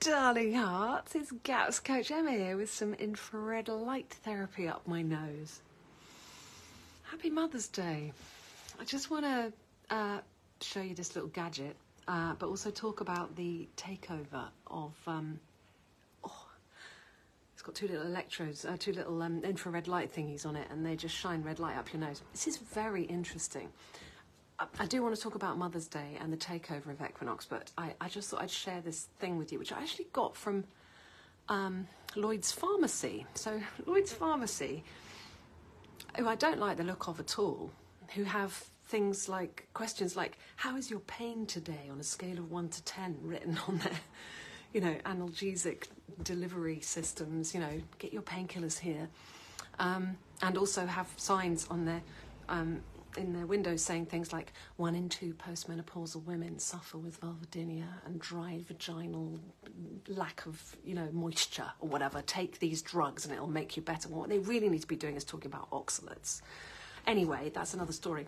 Darling hearts, it's Gaps Coach Emma here with some infrared light therapy up my nose. Happy Mother's Day. I just want to show you this little gadget, but also talk about the takeover of, it's got two little electrodes, two little infrared light thingies on it, and they just shine red light up your nose. This is very interesting. I do want to talk about Mother's Day and the takeover of Equinox, but I just thought I'd share this thing with you, which I actually got from Lloyd's Pharmacy. So Lloyd's Pharmacy, who I don't like the look of at all, who have things like, questions like, how is your pain today on a scale of 1 to 10 written on their, you know, analgesic delivery systems, you know, get your painkillers here. And also have signs on their in their windows saying things like 1 in 2 postmenopausal women suffer with vulvodynia and dry vaginal lack of, you know, moisture or whatever. Take these drugs and it'll make you better. What they really need to be doing is talking about oxalates. Anyway, that's another story.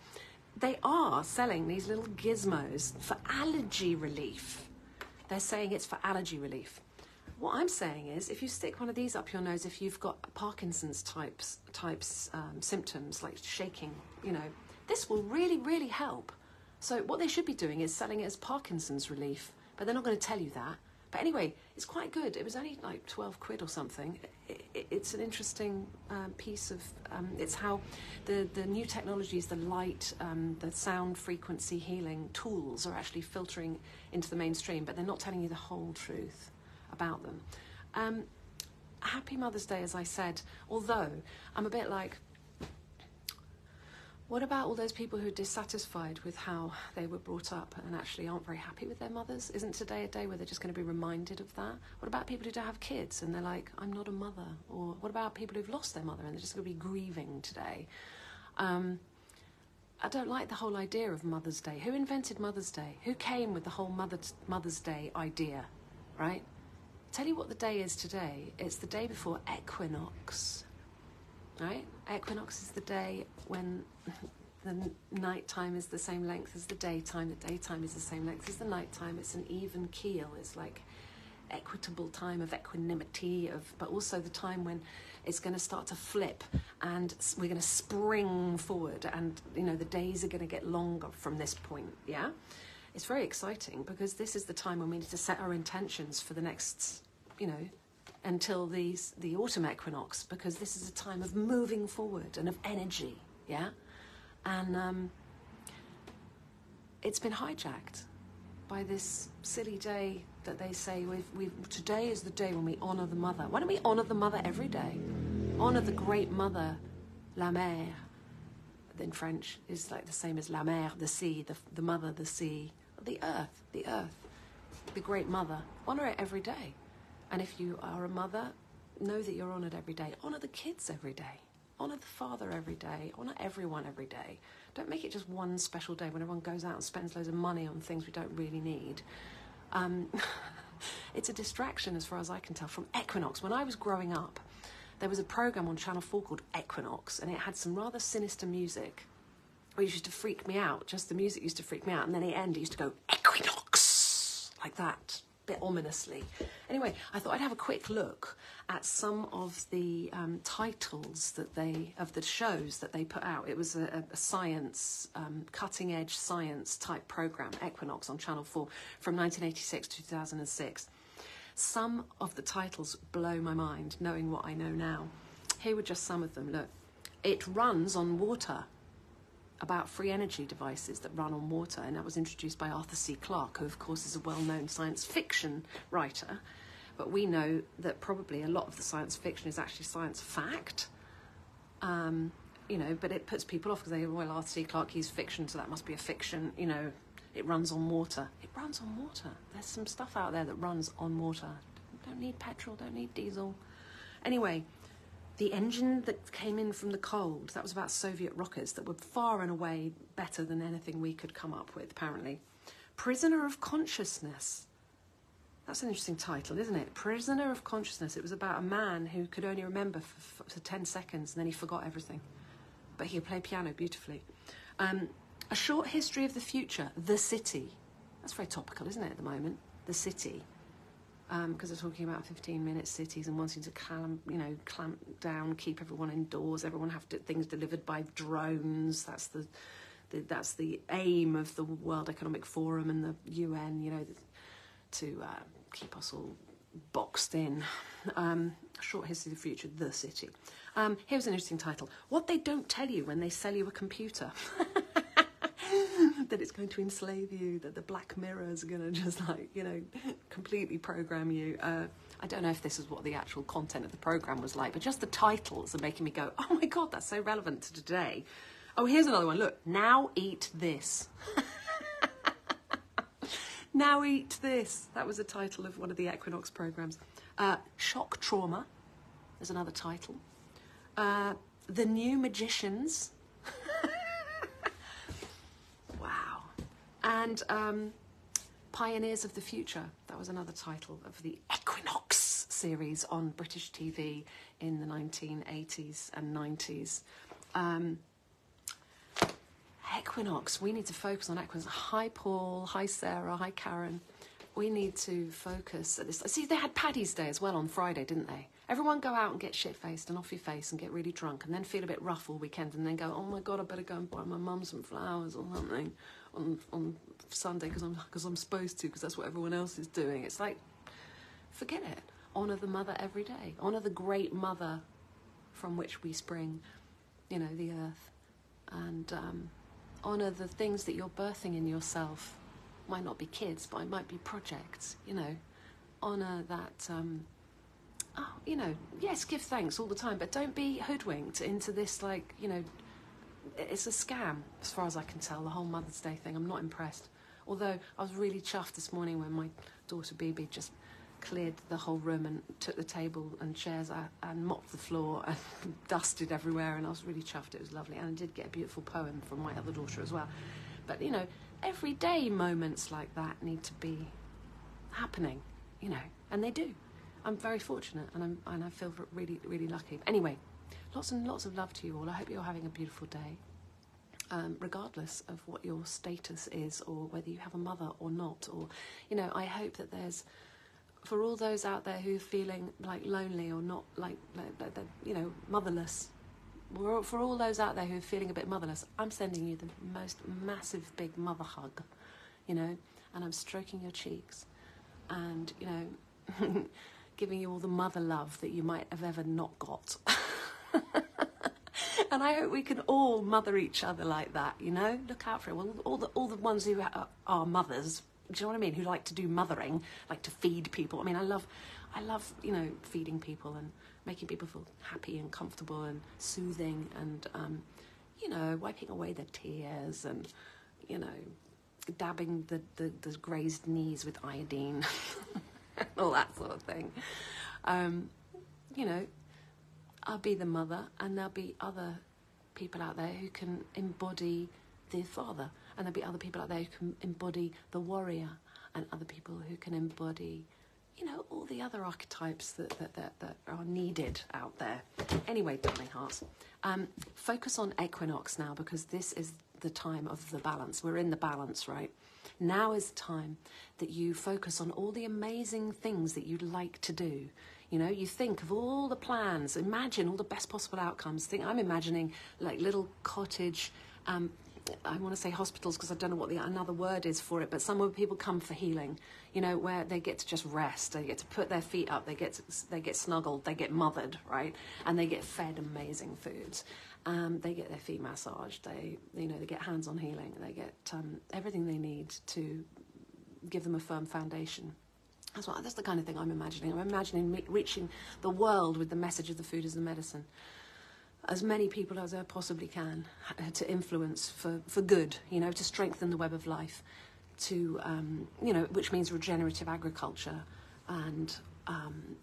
They are selling these little gizmos for allergy relief. They're saying it's for allergy relief. What I'm saying is, if you stick one of these up your nose, if you've got Parkinsons types symptoms like shaking, you know, this will really, really help. So what they should be doing is selling it as Parkinson's relief, but they're not going to tell you that. But anyway, it's quite good. It was only like 12 quid or something. It's an interesting piece of, it's how the new technologies, the light, the sound frequency healing tools are actually filtering into the mainstream, but they're not telling you the whole truth about them. Happy Mother's Day, as I said, although I'm a bit like, what about all those people who are dissatisfied with how they were brought up and actually aren't very happy with their mothers? Isn't today a day where they're just going to be reminded of that? What about people who don't have kids and they're like, I'm not a mother? Or what about people who've lost their mother and they're just going to be grieving today? I don't like the whole idea of Mother's Day. Who invented Mother's Day? Who came with the whole Mother's Day idea, right? Tell you what the day is today. It's the day before equinox, right? Equinox is the day when the night time is the same length as the daytime. The daytime is the same length as the night time. It's an even keel. It's like equitable time of equanimity, but also the time when it's going to start to flip and we're going to spring forward, and you know the days are going to get longer from this point. Yeah. It's very exciting because this is the time when we need to set our intentions for the next, you know, until the autumn equinox, because this is a time of moving forward and of energy, yeah? And it's been hijacked by this silly day that they say, today is the day when we honour the mother. Why don't we honour the mother every day? Honour the great mother, la mère, in French is like the same as la mer, the sea, the mother, the sea, the earth, the great mother. Honour it every day. And if you are a mother, know that you're honoured every day. Honour the kids every day. Honour the father every day. Honour everyone every day. Don't make it just one special day when everyone goes out and spends loads of money on things we don't really need. It's a distraction, as far as I can tell, from Equinox. When I was growing up, there was a programme on Channel 4 called Equinox, and it had some rather sinister music, which used to freak me out. Just the music used to freak me out, and then at the end it used to go, Equinox, like that, a bit ominously. Anyway, I thought I'd have a quick look at some of the titles of the shows that they put out. It was a science, cutting-edge science type programme, Equinox on Channel 4, from 1986 to 2006. Some of the titles blow my mind, knowing what I know now. Here were just some of them. Look, it runs on water, about free energy devices that run on water, and that was introduced by Arthur C. Clarke, who of course is a well-known science fiction writer, but we know that probably a lot of the science fiction is actually science fact, you know, but it puts people off because they go, well, Arthur C. Clarke, he's fiction, so that must be a fiction, you know. It runs on water. It runs on water. There's some stuff out there that runs on water. Don't need petrol, don't need diesel. Anyway, the engine that came in from the cold, that was about Soviet rockets that were far and away better than anything we could come up with, apparently. Prisoner of Consciousness. That's an interesting title, isn't it? Prisoner of Consciousness. It was about a man who could only remember for 10 seconds and then he forgot everything. But he could play piano beautifully. A Short History of the Future, The City. That's very topical, isn't it, at the moment? The City. because they're talking about 15-minute cities and wanting to clamp down, keep everyone indoors. Everyone have things delivered by drones. That's the aim of the World Economic Forum and the UN, to keep us all boxed in. Short history of the future, the city. Here's an interesting title. What they don't tell you when they sell you a computer. That it's going to enslave you, that the black mirrors are going to just completely program you. I don't know if this is what the actual content of the program was like, but just the titles are making me go, oh my God, that's so relevant to today. Oh, here's another one. Look, now eat this. Now eat this. That was the title of one of the Equinox programs. Shock trauma is another title. The New Magicians. Wow. And Pioneers of the Future. That was another title of the Equinox series on British TV in the 1980s and 90s. Equinox, we need to focus on Equinox. Hi Paul, hi Sarah, hi Karen. We need to focus at this. See, they had Paddy's Day as well on Friday, didn't they? Everyone go out and get shit-faced and off your face and get really drunk and then feel a bit rough all weekend and then go, oh my God, I better go and buy my mum some flowers or something on Sunday because I'm supposed to, because that's what everyone else is doing. It's like, forget it. Honour the mother every day. Honour the great mother from which we spring, the earth. And honour the things that you're birthing in yourself. Might not be kids, but it might be projects, Honour that, yes, give thanks all the time, but don't be hoodwinked into this, it's a scam, as far as I can tell, the whole Mother's Day thing. I'm not impressed. Although I was really chuffed this morning when my daughter Bibi just cleared the whole room and took the table and chairs out and mopped the floor and dusted everywhere, and I was really chuffed. It was lovely, and I did get a beautiful poem from my other daughter as well. But everyday moments like that need to be happening, and they do. I'm very fortunate, and I feel really, really lucky. Anyway, lots and lots of love to you all. I hope you're having a beautiful day, regardless of what your status is or whether you have a mother or not. Or, I hope that there's, for all those out there who are feeling like lonely or not motherless, for all those out there who are feeling a bit motherless, I'm sending you the most massive big mother hug, and I'm stroking your cheeks and, giving you all the mother love that you might have ever not got. And I hope we can all mother each other like that, Look out for it. Well, all the ones who are mothers, do you know what I mean, who like to do mothering, like to feed people. I mean, I love, feeding people and making people feel happy and comfortable and soothing and, wiping away their tears and, dabbing the grazed knees with iodine, all that sort of thing. I'll be the mother, and there'll be other people out there who can embody the father, and there'll be other people out there who can embody the warrior, and other people who can embody, all the other archetypes that are needed out there. Anyway, darling hearts, focus on Equinox now, because this is the time of the balance. We're in the balance, right? Now is the time that you focus on all the amazing things that you'd like to do. You think of all the plans, imagine all the best possible outcomes. I'm imagining like little cottage, I want to say hospitals because I don't know what another word is for it, but somewhere people come for healing, where they get to just rest, they get to put their feet up, they get snuggled, they get mothered, right? And they get fed amazing foods. They get their feet massaged, they get hands-on healing, they get everything they need to give them a firm foundation. That's the kind of thing I'm imagining. I'm imagining reaching the world with the message of the food as the medicine. As many people as I possibly can to influence for good, to strengthen the web of life, to, which means regenerative agriculture and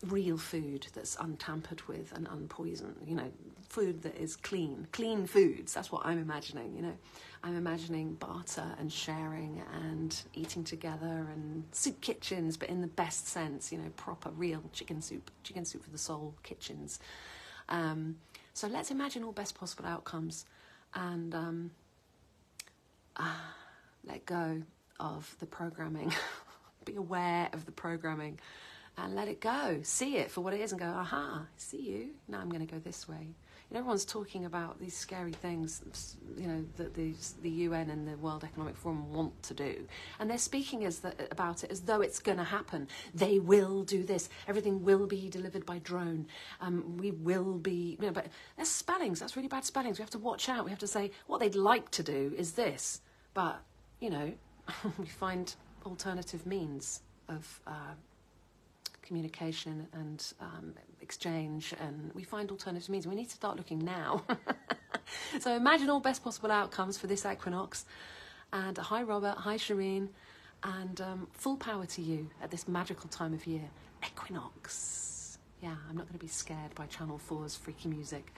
real food that's untampered with and unpoisoned, food that is clean foods. That's what I'm imagining, I'm imagining barter and sharing and eating together and soup kitchens, but in the best sense, proper, real chicken soup for the soul kitchens. So let's imagine all best possible outcomes and let go of the programming. Be aware of the programming and let it go. See it for what it is and go, aha, I see you. Now I'm going to go this way. You know, everyone's talking about these scary things, you know, that the UN and the World Economic Forum want to do. And they're speaking about it as though it's going to happen. They will do this. Everything will be delivered by drone. We will be, you know, but that's spellings. That's really bad spellings. We have to watch out. We have to say what they'd like to do is this. But, you know, we find alternative means of communication and exchange, and we find alternative means. We need to start looking now. So imagine all best possible outcomes for this equinox. And hi Robert, hi Shireen, and full power to you at this magical time of year. Equinox. Yeah, I'm not going to be scared by Channel 4's freaky music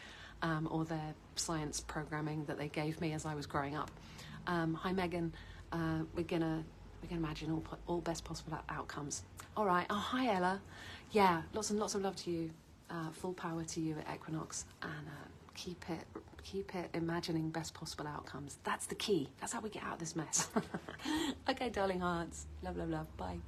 or their science programming that they gave me as I was growing up. Hi Megan, we're gonna imagine all best possible outcomes. All right. Oh, hi Ella. Yeah, lots and lots of love to you. Full power to you at Equinox, and keep it imagining best possible outcomes. That's the key. That's how we get out of this mess. Okay, darling hearts. Love, love, love. Bye.